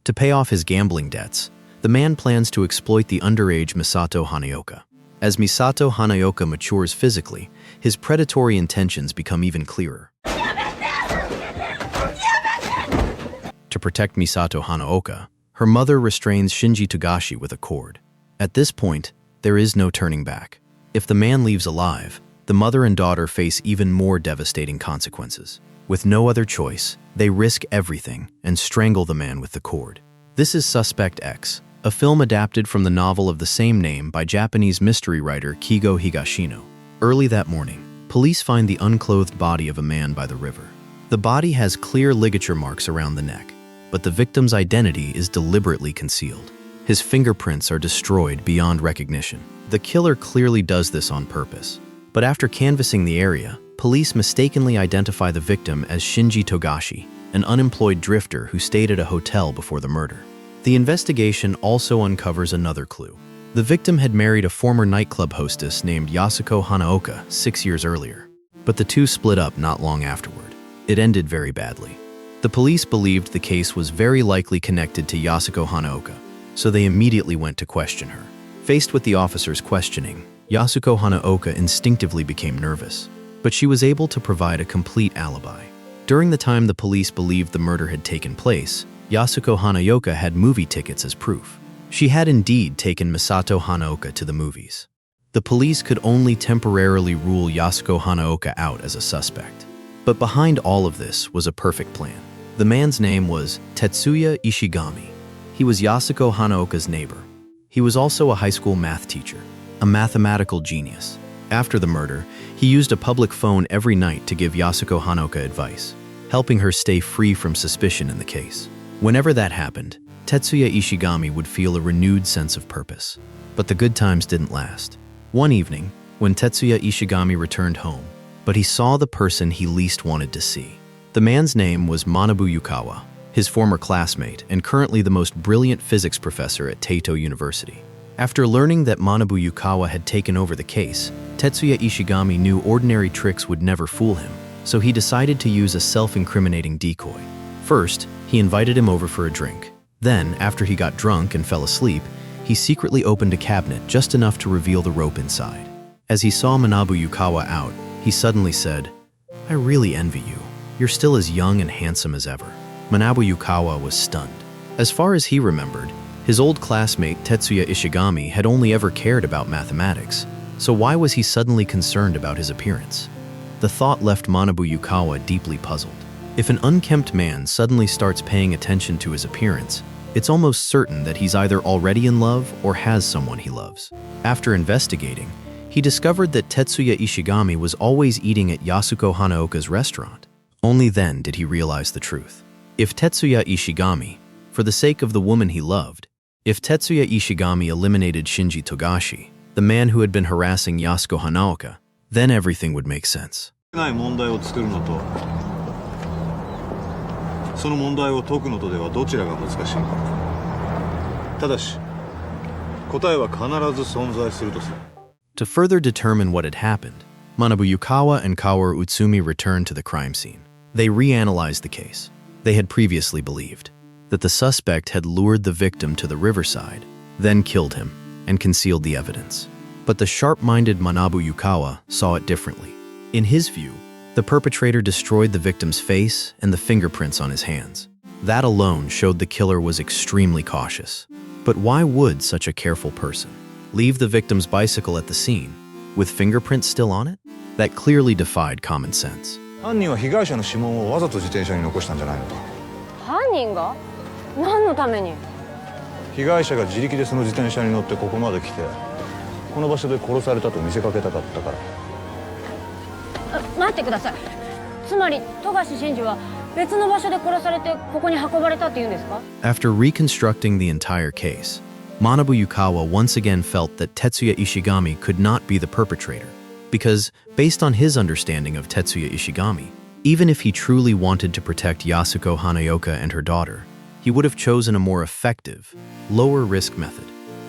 To pay off his gambling debts, the man plans to exploit the underage Misato Hanaoka. As Misato Hanaoka matures physically, his predatory intentions become even clearer. To protect Misato Hanaoka, her mother restrains Shinji Togashi with a cord. At this point, there is no turning back. If the man leaves alive, the mother and daughter face even more devastating consequences. With no other choice, they risk everything and strangle the man with the cord. This is Suspect X, a film adapted from the novel of the same name by Japanese mystery writer Kigo Higashino. Early that morning, police find the unclothed body of a man by the river. The body has clear ligature marks around the neck, but the victim's identity is deliberately concealed. His fingerprints are destroyed beyond recognition. The killer clearly does this on purpose. But after canvassing the area, police mistakenly identify the victim as Shinji Togashi, an unemployed drifter who stayed at a hotel before the murder. The investigation also uncovers another clue. The victim had married a former nightclub hostess named Yasuko Hanaoka 6 years earlier, but the two split up not long afterward. It ended very badly. The police believed the case was very likely connected to Yasuko Hanaoka, so they immediately went to question her. Faced with the officer's questioning, Yasuko Hanaoka instinctively became nervous, but she was able to provide a complete alibi. During the time the police believed the murder had taken place, Yasuko Hanaoka had movie tickets as proof. She had indeed taken Misato Hanaoka to the movies. The police could only temporarily rule Yasuko Hanaoka out as a suspect. But behind all of this was a perfect plan. The man's name was Tetsuya Ishigami. He was Yasuko Hanaoka's neighbor. He was also a high school math teacher, a mathematical genius. After the murder, he used a public phone every night to give Yasuko Hanaoka advice, helping her stay free from suspicion in the case. Whenever that happened, Tetsuya Ishigami would feel a renewed sense of purpose. But the good times didn't last. One evening, when Tetsuya Ishigami returned home, but he saw the person he least wanted to see. The man's name was Manabu Yukawa, his former classmate and currently the most brilliant physics professor at Taito University. After learning that Manabu Yukawa had taken over the case, Tetsuya Ishigami knew ordinary tricks would never fool him, so he decided to use a self-incriminating decoy. First, he invited him over for a drink. Then, after he got drunk and fell asleep, he secretly opened a cabinet just enough to reveal the rope inside. As he saw Manabu Yukawa out, he suddenly said, "I really envy you. You're still as young and handsome as ever." Manabu Yukawa was stunned. As far as he remembered, his old classmate Tetsuya Ishigami had only ever cared about mathematics, so why was he suddenly concerned about his appearance? The thought left Manabu Yukawa deeply puzzled. If an unkempt man suddenly starts paying attention to his appearance, it's almost certain that he's either already in love or has someone he loves. After investigating, he discovered that Tetsuya Ishigami was always eating at Yasuko Hanaoka's restaurant. Only then did he realize the truth. If Tetsuya Ishigami, for the sake of the woman he loved, if Tetsuya Ishigami eliminated Shinji Togashi, the man who had been harassing Yasuko Hanaoka, then everything would make sense. ない問題を作るのと、その問題を解くのとではどちらが難しいか。ただし、答えは必ず存在するとする。To further determine what had happened, Manabu Yukawa and Kaoru Utsumi returned to the crime scene. They reanalyzed the case. They had previously believed that the suspect had lured the victim to the riverside, then killed him, and concealed the evidence. But the sharp-minded Manabu Yukawa saw it differently. In his view, the perpetrator destroyed the victim's face and the fingerprints on his hands. That alone showed the killer was extremely cautious. But why would such a careful person leave the victim's bicycle at the scene, with fingerprints still on it? That clearly defied common sense. 犯人は被害者の指紋をわざと自転車に残したんじゃないのか。犯人が？何のために？被害者が自力でその自転車に乗ってここまで来て、この場所で殺されたと見せかけたかったから。待ってください。つまり富樫慎二は別の場所で殺されてここに運ばれたって言うんですか？ After reconstructing the entire case, Manabu Yukawa once again felt that Tetsuya Ishigami could not be the perpetrator, because, based on his understanding of Tetsuya Ishigami, even if he truly wanted to protect Yasuko Hanaoka and her daughter, he would have chosen a more effective, lower-risk method.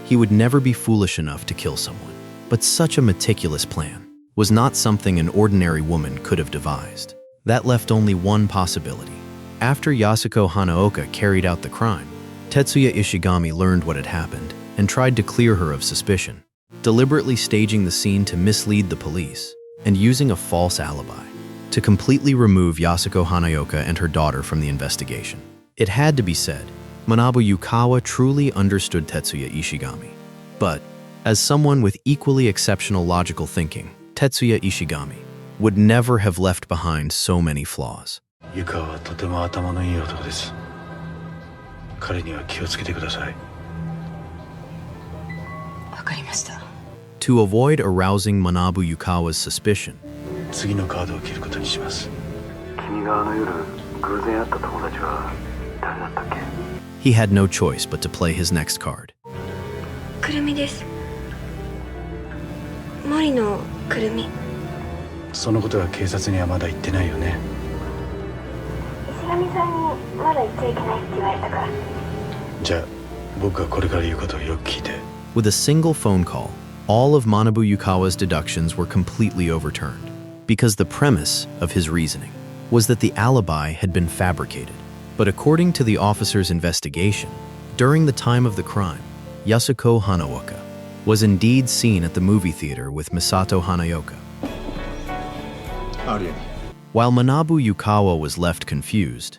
He would never be foolish enough to kill someone. But such a meticulous plan was not something an ordinary woman could have devised. That left only one possibility. After Yasuko Hanaoka carried out the crime, Tetsuya Ishigami learned what had happened and tried to clear her of suspicion, deliberately staging the scene to mislead the police and using a false alibi to completely remove Yasuko Hanaoka and her daughter from the investigation. It had to be said, Manabu Yukawa truly understood Tetsuya Ishigami. But, as someone with equally exceptional logical thinking, Tetsuya Ishigami would never have left behind so many flaws. 湯川はとても頭のいい男です。彼には気をつけてください。わかりました。To avoid arousing Manabu Yukawa's suspicion, 次のカードを切ることにします。君があの夜偶然会った友達は誰だったっけ？ he had no choice but to play his next card. くるみです。森のくるみ。そのことは警察にはまだ言ってないよね。石上さんにまだ言っちゃいけないって言われたから。じゃあ僕がこれから言うことをよく聞いて。With a single phone call, all of Manabu Yukawa's deductions were completely overturned, because the premise of his reasoning was that the alibi had been fabricated. But according to the officer's investigation, during the time of the crime, Yasuko Hanaoka was indeed seen at the movie theater with Misato Hanaoka. While Manabu Yukawa was left confused,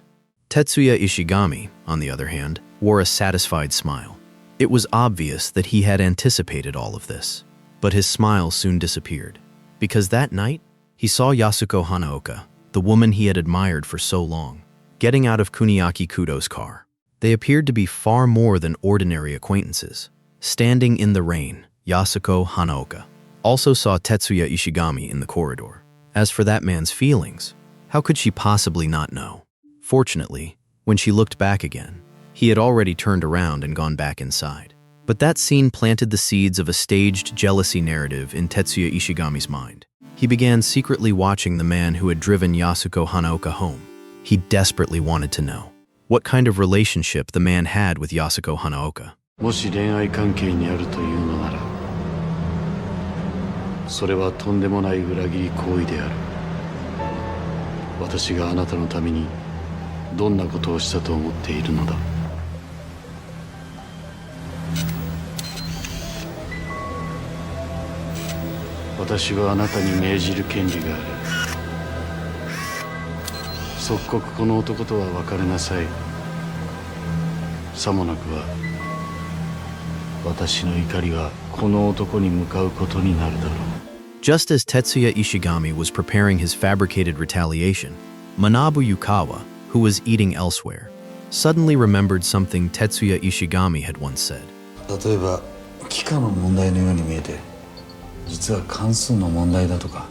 Tetsuya Ishigami, on the other hand, wore a satisfied smile. It was obvious that he had anticipated all of this, but his smile soon disappeared, because that night, he saw Yasuko Hanaoka, the woman he had admired for so long, getting out of Kuniaki Kudo's car. They appeared to be far more than ordinary acquaintances. Standing in the rain, Yasuko Hanaoka also saw Tetsuya Ishigami in the corridor. As for that man's feelings, how could she possibly not know? Fortunately, when she looked back again, he had already turned around and gone back inside. But that scene planted the seeds of a staged jealousy narrative in Tetsuya Ishigami's mind. He began secretly watching the man who had driven Yasuko Hanaoka home. He desperately wanted to know what kind of relationship the man had with Yasuko Hanaoka. もし恋愛関係にあるというのなら、それはとんでもない裏切り行為である。私があなたのためにどんなことをしたと思っているのだ。私はあなたに命じる権利がある。即刻この男とは別れなさい。さもなくは私の怒りがこの男に向かうことになるだろう。Just as Tetsuya Ishigami was preparing his fabricated retaliation, Manabu Yukawa, who was eating elsewhere, suddenly remembered something Tetsuya Ishigami had once said. 例えば幾何の問題のように見えて、実は関数の問題だとか、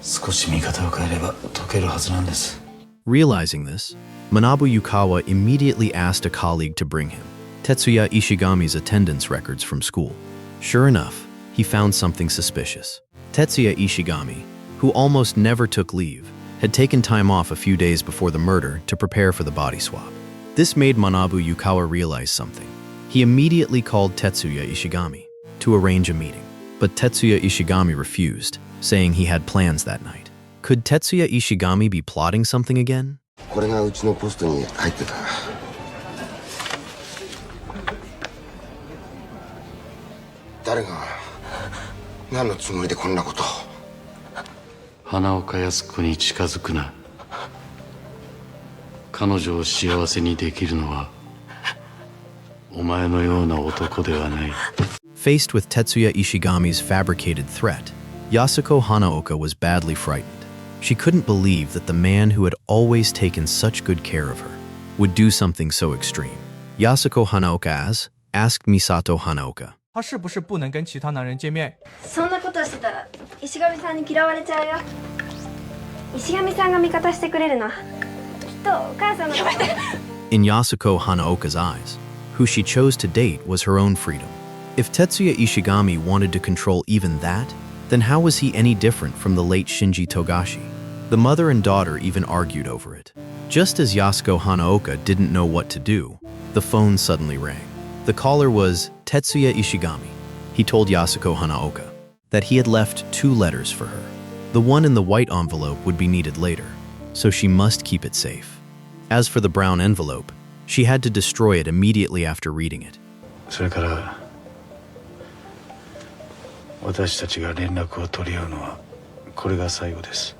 少し見方を変えれば解けるはずなんです。Realizing this, Manabu Yukawa immediately asked a colleague to bring him Tetsuya Ishigami's attendance records from school. Sure enough, he found something suspicious. Tetsuya Ishigami, who almost never took leave, had taken time off a few days before the murder to prepare for the body swap. This made Manabu Yukawa realize something. He immediately called Tetsuya Ishigami to arrange a meeting, but Tetsuya Ishigami refused, saying he had plans that night. Could Tetsuya Ishigami be plotting something again? これがうちのポストに入ってた。誰が何のつもりでこんなことを。花岡靖子に近づくな。彼女を幸せにできるのはお前のような男ではない。Faced with Tetsuya Ishigami's fabricated threat, Yasuko Hanaoka was badly frightened. She couldn't believe that the man who had always taken such good care of her would do something so extreme. Yasuko Hanaoka asked Misato Hanaoka. 他是不是不能跟其他男人见面？そんなことしてたら石上さんに嫌われちゃうよ。石上さんが味方してくれるの。きっとお母さんの。やめて。In Yasuko Hanaoka's eyes, who she chose to date was her own freedom. If Tetsuya Ishigami wanted to control even that, then how was he any different from the late Shinji Togashi? The mother and daughter even argued over it. Just as Yasuko Hanaoka didn't know what to do, the phone suddenly rang. The caller was Tetsuya Ishigami. He told Yasuko Hanaoka that he had left 2 letters for her. The one in the white envelope would be needed later, so she must keep it safe. As for the brown envelope, She had to destroy it immediately after reading it. それから私たちが連絡を取り合うのはこれが最後です。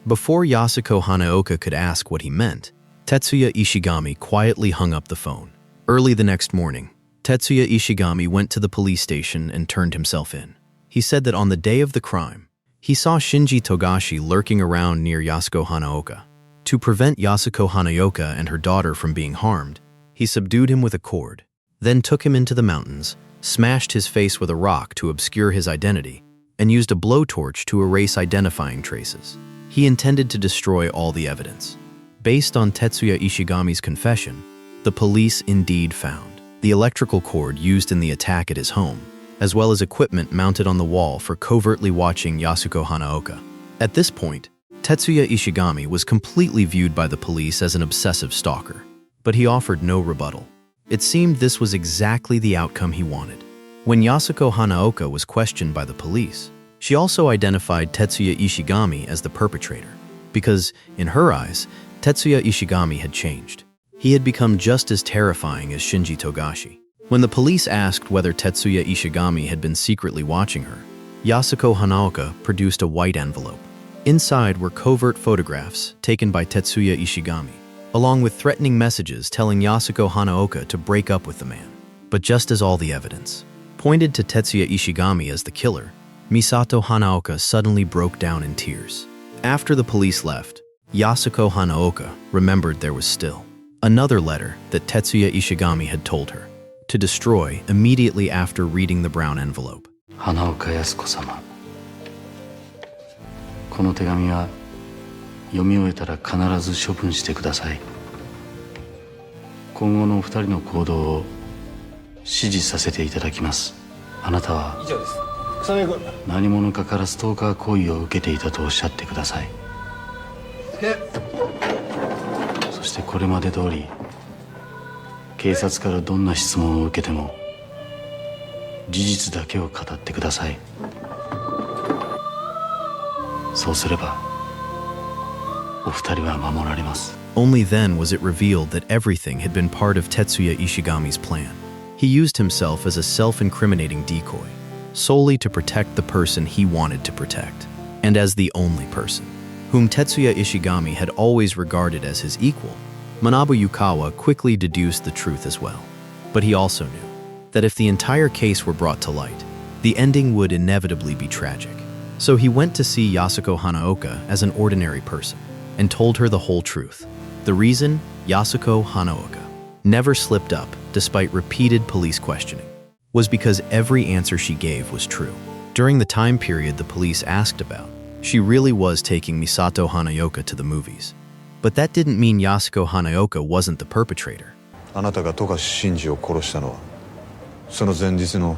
Before Yasuko Hanaoka could ask what he meant, Tetsuya Ishigami quietly hung up the phone. Early the next morning, Tetsuya Ishigami went to the police station and turned himself in. He said that on the day of the crime, he saw Shinji Togashi lurking around near Yasuko Hanaoka. To prevent Yasuko Hanaoka and her daughter from being harmed, he subdued him with a cord, then took him into the mountains, smashed his face with a rock to obscure his identity, and used a blowtorch to erase identifying traces. He intended to destroy all the evidence. Based on Tetsuya Ishigami's confession, the police indeed found the electrical cord used in the attack at his home, as well as equipment mounted on the wall for covertly watching Yasuko Hanaoka. At this point, Tetsuya Ishigami was completely viewed by the police as an obsessive stalker, but he offered no rebuttal. It seemed this was exactly the outcome he wanted. When Yasuko Hanaoka was questioned by the police, she also identified Tetsuya Ishigami as the perpetrator, because, in her eyes, Tetsuya Ishigami had changed. He had become just as terrifying as Shinji Togashi. When the police asked whether Tetsuya Ishigami had been secretly watching her, Yasuko Hanaoka produced a white envelope. Inside were covert photographs taken by Tetsuya Ishigami, along with threatening messages telling Yasuko Hanaoka to break up with the man. But just as all the evidence pointed to Tetsuya Ishigami as the killer, Misato Hanaoka suddenly broke down in tears. After the police left, Yasuko Hanaoka remembered there was still another letter that Tetsuya Ishigami had told her to destroy immediately after reading the brown envelope. 花岡靖子様、この手紙は読み終えたら必ず処分してください。今後のお二人の行動を指示させていただきます。あなたは何者かからストーカー行為を受けていたとおっしゃってください。そしてこれまで通り警察からどんな質問を受けても事実だけを語ってください。そうすればお二人は守られます。 Only then was it revealed that everything had been part of Tetsuya Ishigami's plan. He used himself as a self-incriminating decoy, solely to protect the person he wanted to protect, and as the only person whom Tetsuya Ishigami had always regarded as his equal. Manabu Yukawa quickly deduced the truth as well. But he also knew that if the entire case were brought to light, the ending would inevitably be tragic. So he went to see Yasuko Hanaoka as an ordinary person and told her the whole truth. The reason Yasuko Hanaoka never slipped up despite repeated police questioning was because every answer she gave was true. During the time period the police asked about, she really was taking Misato Hanaoka to the movies. But that didn't mean Yasuko Hanaoka wasn't the perpetrator. あなたが富樫慎二を殺したのはその前日の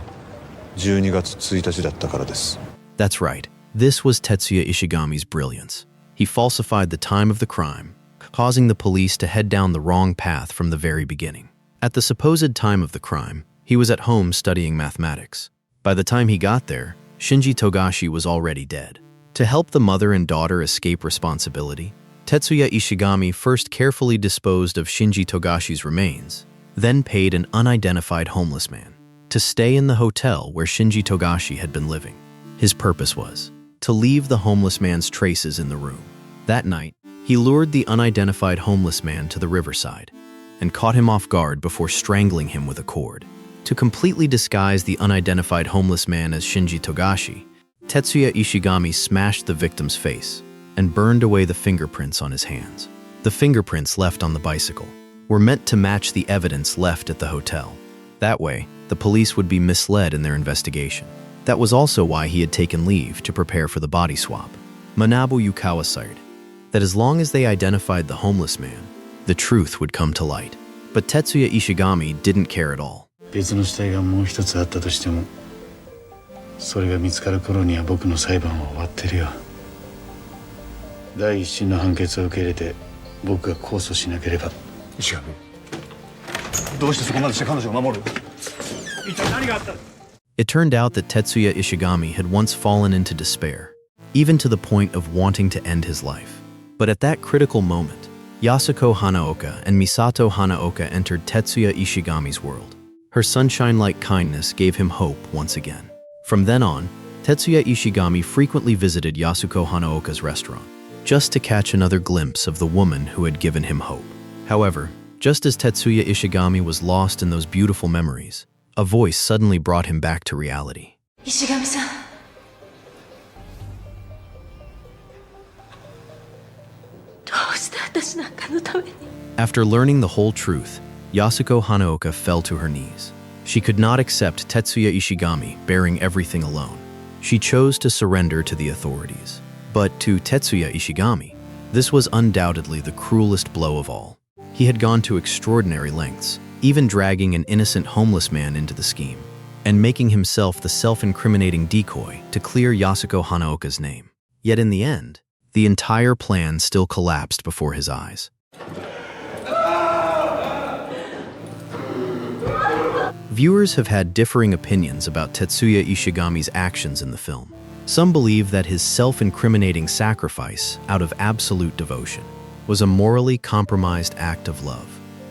12月1日だったからです。 That's right. This was Tetsuya Ishigami's brilliance. He falsified the time of the crime, causing the police to head down the wrong path from the very beginning. At the supposed time of the crime, he was at home studying mathematics. By the time he got there, Shinji Togashi was already dead. To help the mother and daughter escape responsibility, Tetsuya Ishigami first carefully disposed of Shinji Togashi's remains, then paid an unidentified homeless man to stay in the hotel where Shinji Togashi had been living. His purpose was to leave the homeless man's traces in the room. That night, he lured the unidentified homeless man to the riverside and caught him off guard before strangling him with a cord. To completely disguise the unidentified homeless man as Shinji Togashi, Tetsuya Ishigami smashed the victim's face and burned away the fingerprints on his hands. The fingerprints left on the bicycle were meant to match the evidence left at the hotel. That way, the police would be misled in their investigation. That was also why he had taken leave to prepare for the body swap. Manabu Yukawa said that as long as they identified the homeless man, the truth would come to light. But Tetsuya Ishigami didn't care at all. 別の死体がもう一つあったとしても、それが見つかる頃には僕の裁判は終わってるよ。第一審の判決を受け入れて僕が控訴しなければ。石上、どうしてそこまでして彼女を守る？一体何があった？ It turned out that Tetsuya Ishigami had once fallen into despair, even to the point of wanting to end his life. But at that critical moment, Yasuko Hanaoka and Misato Hanaoka entered Tetsuya Ishigami's world. Her sunshine-like kindness gave him hope once again. From then on, Tetsuya Ishigami frequently visited Yasuko Hanaoka's restaurant, just to catch another glimpse of the woman who had given him hope. However, just as Tetsuya Ishigami was lost in those beautiful memories, a voice suddenly brought him back to reality. Ishigami-san. After learning the whole truth, Yasuko Hanaoka fell to her knees. She could not accept Tetsuya Ishigami bearing everything alone. She chose to surrender to the authorities. But to Tetsuya Ishigami, this was undoubtedly the cruelest blow of all. He had gone to extraordinary lengths, even dragging an innocent homeless man into the scheme, and making himself the self-incriminating decoy to clear Yasuko Hanaoka's name. Yet in the end, the entire plan still collapsed before his eyes. Viewers have had differing opinions about Tetsuya Ishigami's actions in the film. Some believe that his self-incriminating sacrifice out of absolute devotion was a morally compromised act of love,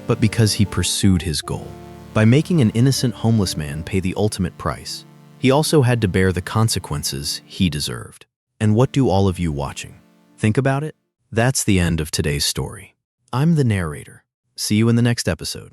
but because he pursued his goal. By making an innocent homeless man pay the ultimate price, he also had to bear the consequences he deserved. And what do all of you watching think about it? That's the end of today's story. I'm the narrator. See you in the next episode.